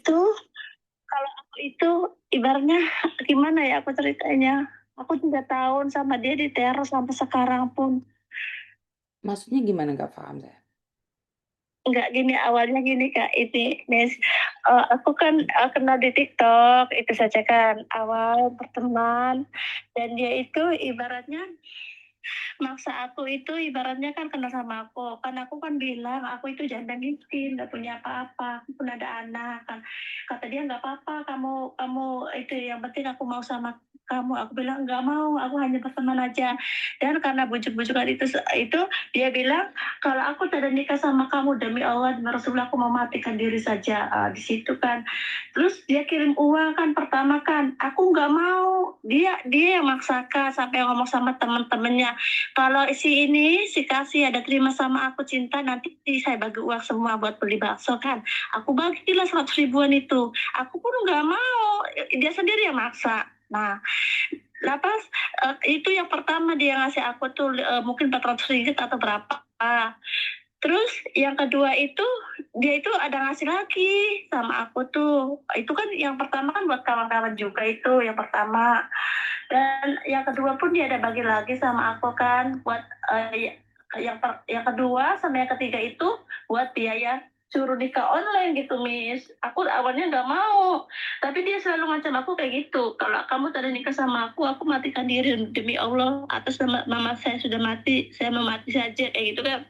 itu, kalau aku itu ibaratnya gimana ya aku ceritanya. Aku 3 tahun sama dia diteror sampai sekarang pun. Maksudnya gimana nggak paham saya? Enggak gini, awalnya gini Kak, ini Miss, aku kan kenal di TikTok, itu saja kan awal berteman, dan dia itu ibaratnya maksa aku itu ibaratnya kan kenal sama aku kan bilang aku itu janda miskin, nggak punya apa-apa, aku pun ada anak kan. Kata dia nggak apa-apa, kamu kamu itu yang penting aku mau sama kamu. Aku bilang nggak mau, aku hanya berteman aja. Dan karena bujuk-bujukan itu dia bilang kalau aku tidak nikah sama kamu demi Allah demi Rasulullah aku mau matikan diri saja. Di situ kan. Terus dia kirim uang kan pertama kan, aku nggak mau. Dia yang maksakan sampai ngomong sama teman-temannya. Kalau si kasih ada terima sama aku cinta nanti saya bagi uang semua buat beli bakso kan. Aku bagilah 100 ribuan itu. Aku pun nggak mau. Dia sendiri yang maksa. Nah, lapas itu yang pertama dia ngasih aku tuh mungkin 400 ringgit atau berapa. Terus yang kedua itu dia itu ada ngasih lagi sama aku tuh. Itu kan yang pertama kan buat kawan-kawan juga itu yang pertama. Dan yang kedua pun dia ada bagi lagi sama aku kan buat yang kedua sama yang ketiga itu buat biaya suruh nikah online gitu Miss. Aku awalnya nggak mau, tapi dia selalu ngancam aku kayak gitu. Kalau kamu tidak nikah sama aku matikan diri demi Allah. Atas nama mama saya sudah mati, saya mau mati saja kayak gitu kan.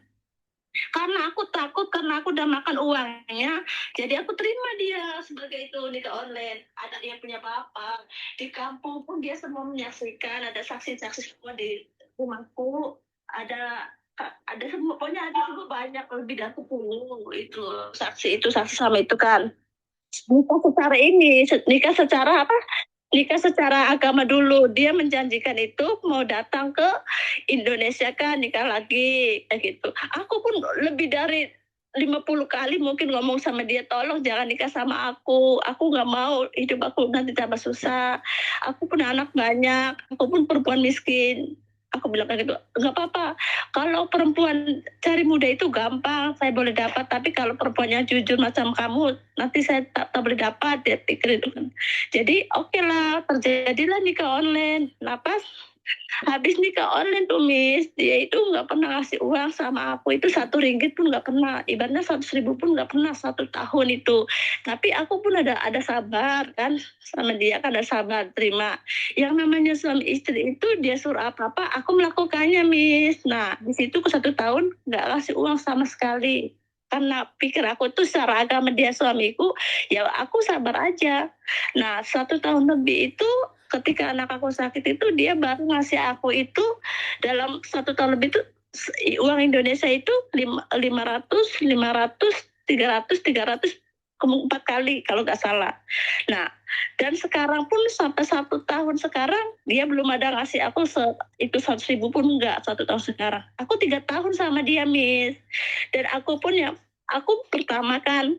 Karena aku takut, karena aku udah makan uangnya, jadi aku terima dia sebagai itu nikah online. Ada dia punya bapak, di kampung pun dia semua menyaksikan, ada saksi-saksi semua di rumahku, ada semua, pokoknya ada semua banyak lebih dari 10 itu saksi sama itu kan. Nikah secara ini, nikah secara apa? Nikah secara agama dulu. Dia menjanjikan itu mau datang ke Indonesia kan nikah lagi kayak gitu. Aku pun lebih dari 50 kali mungkin ngomong sama dia, tolong jangan nikah sama aku nggak mau hidup aku nanti tambah susah, aku punya anak banyak, aku pun perempuan miskin. Aku bilang kayak gitu, nggak apa-apa, kalau perempuan cari muda itu gampang, saya boleh dapat, tapi kalau perempuannya jujur macam kamu, nanti saya tak boleh dapat, dia pikir itu kan. Jadi oke lah, terjadilah nikah online. Nah pas habis nikah online tuh Miss, dia itu nggak pernah ngasih uang sama aku, itu 1 ringgit pun nggak pernah, ibaratnya 100 ribu pun nggak pernah 1 tahun itu. Tapi aku pun ada sabar kan sama dia, kan ada sabar terima. Yang namanya suami istri itu dia suruh apa-apa, aku melakukannya Miss. Nah di situ ke 1 tahun nggak kasih uang sama sekali. Karena pikir aku tuh secara agama dia suamiku, ya aku sabar aja. Nah 1 tahun lebih itu ketika anak aku sakit itu dia baru ngasih aku itu dalam 1 tahun lebih itu uang Indonesia itu 500, 300 4 kali kalau nggak salah. Nah, dan sekarang pun sampai 1 tahun sekarang dia belum ada ngasih aku itu 100 ribu pun enggak 1 tahun sekarang. Aku 3 tahun sama dia, Miss. Dan aku pun ya, aku pertama kan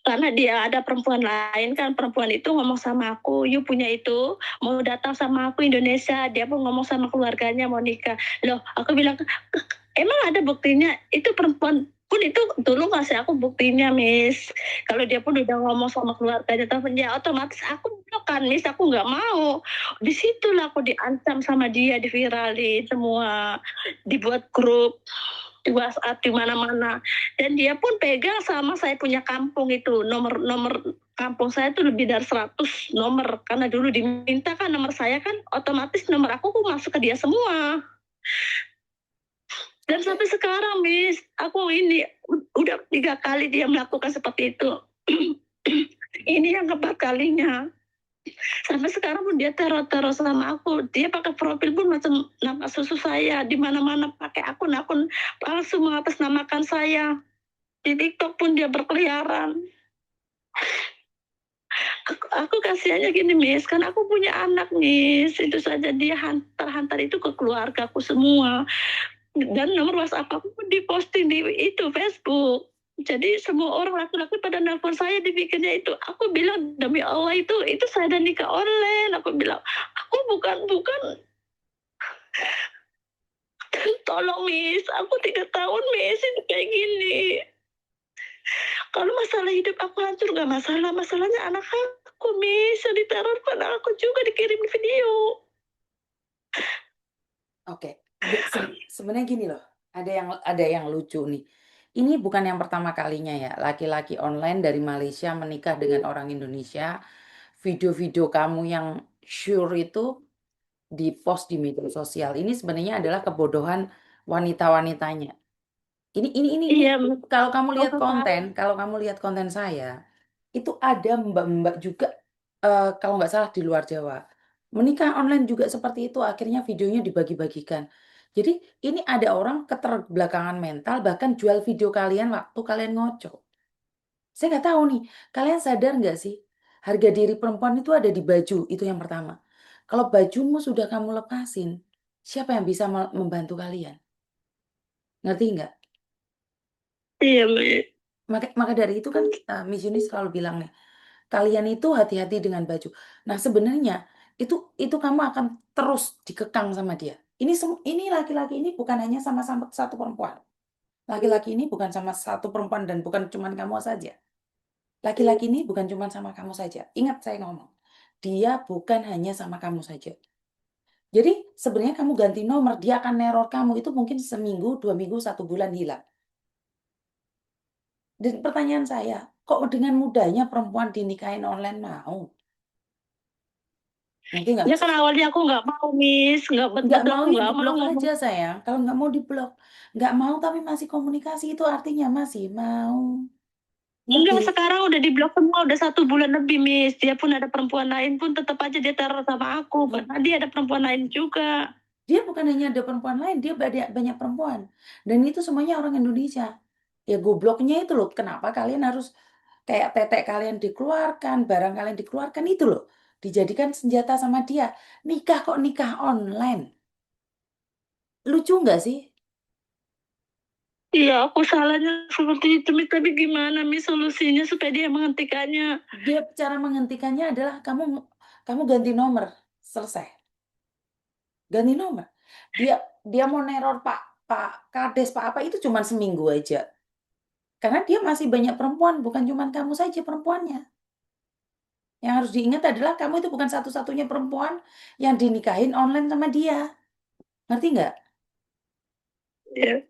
karena dia ada perempuan lain kan, perempuan itu ngomong sama aku, you punya itu mau datang sama aku Indonesia, dia pun ngomong sama keluarganya mau nikah. Loh aku bilang emang ada buktinya, itu perempuan pun itu dulu ngasih aku buktinya Miss, kalau dia pun udah ngomong sama keluarganya ya otomatis aku kan Miss, aku nggak mau. Disitulah aku diancam sama dia, diviralin semua, dibuat grup di WhatsApp di mana-mana, dan dia pun pegang sama saya punya kampung itu, nomor kampung saya tuh lebih dari 100 nomor, karena dulu diminta kan nomor saya kan, otomatis nomor aku masuk ke dia semua. Dan sampai sekarang Miss, aku ini udah 3 kali dia melakukan seperti itu. Ini yang keempat kalinya. Sampai sekarang pun dia teror-teror sama aku. Dia pakai profil pun macam nama susu saya, di mana-mana pakai akun-akun palsu mengatasnamakan saya. Di TikTok pun dia berkeliaran. Aku kasihannya gini Miss, kan aku punya anak Miss, itu saja dia hantar itu ke keluarga aku semua. Dan nomor WhatsApp aku pun diposting di itu Facebook. Jadi semua orang laki-laki pada nelpon saya dipikirnya itu. Aku bilang demi Allah itu saya dan nikah online. Aku bilang aku bukan tolong Miss, aku 3 tahun Miss itu kayak gini. Kalau masalah hidup aku hancur nggak masalah, masalahnya anak aku, Miss, yang diteror pada aku juga dikirim video. Oke, sebenarnya gini loh, ada yang lucu nih. Ini bukan yang pertama kalinya ya, laki-laki online dari Malaysia menikah dengan orang Indonesia. Video-video kamu yang sure itu di-post di media sosial. Ini sebenarnya adalah kebodohan wanita-wanitanya. Ini. Iya, Kalau kamu lihat aku konten, tahu. kalau kamu lihat konten saya, itu ada mbak-mbak juga, kalau nggak salah di luar Jawa. Menikah online juga seperti itu, akhirnya videonya dibagi-bagikan. Jadi ini ada orang keterbelakangan mental, bahkan jual video kalian waktu kalian ngocok. Saya nggak tahu nih, kalian sadar nggak sih? Harga diri perempuan itu ada di baju, itu yang pertama. Kalau bajumu sudah kamu lepasin, siapa yang bisa membantu kalian? Ngerti nggak? Iya, Miss. Maka dari itu kan Miss Yuni selalu bilang nih, kalian itu hati-hati dengan baju. Nah, sebenarnya itu kamu akan terus dikekang sama dia. Ini laki-laki ini bukan hanya sama-sama satu perempuan. Laki-laki ini bukan sama satu perempuan dan bukan cuma kamu saja. Laki-laki ini bukan cuma sama kamu saja. Ingat saya ngomong. Dia bukan hanya sama kamu saja. Jadi sebenarnya kamu ganti nomor, dia akan neror kamu. Itu mungkin seminggu, 2 minggu, 1 bulan hilang. Dan pertanyaan saya, kok dengan mudahnya perempuan dinikahin online mau? Ngerti nggak? Ya kan awalnya aku nggak mau, Miss. Nggak Nggak betul, mau aku ya nggak mau diblok ngomong. aja sayang. Kalau nggak mau diblok. Nggak mau tapi masih komunikasi itu artinya masih mau. Enggak, Ngerti? sekarang udah diblok semua, udah 1 bulan lebih, Miss. Dia pun ada perempuan lain pun tetap aja dia teror sama aku. Karena dia ada perempuan lain juga. Dia bukan hanya ada perempuan lain, dia banyak perempuan. Dan itu semuanya orang Indonesia. Ya gobloknya itu loh, kenapa kalian harus kayak tetek kalian dikeluarkan, barang kalian dikeluarkan itu loh. Dijadikan senjata sama dia. Nikah kok nikah online. Lucu nggak sih? Iya, aku salahnya seperti itu, Miss. Tapi gimana, Miss, solusinya supaya dia menghentikannya? Dia cara menghentikannya adalah kamu ganti nomor. Selesai. Ganti nomor. Dia mau neror Pak Kades, Pak apa itu cuma seminggu aja. Karena dia masih banyak perempuan, bukan cuma kamu saja perempuannya. Yang harus diingat adalah kamu itu bukan satu-satunya perempuan yang dinikahin online sama dia. Ngerti nggak? Iya.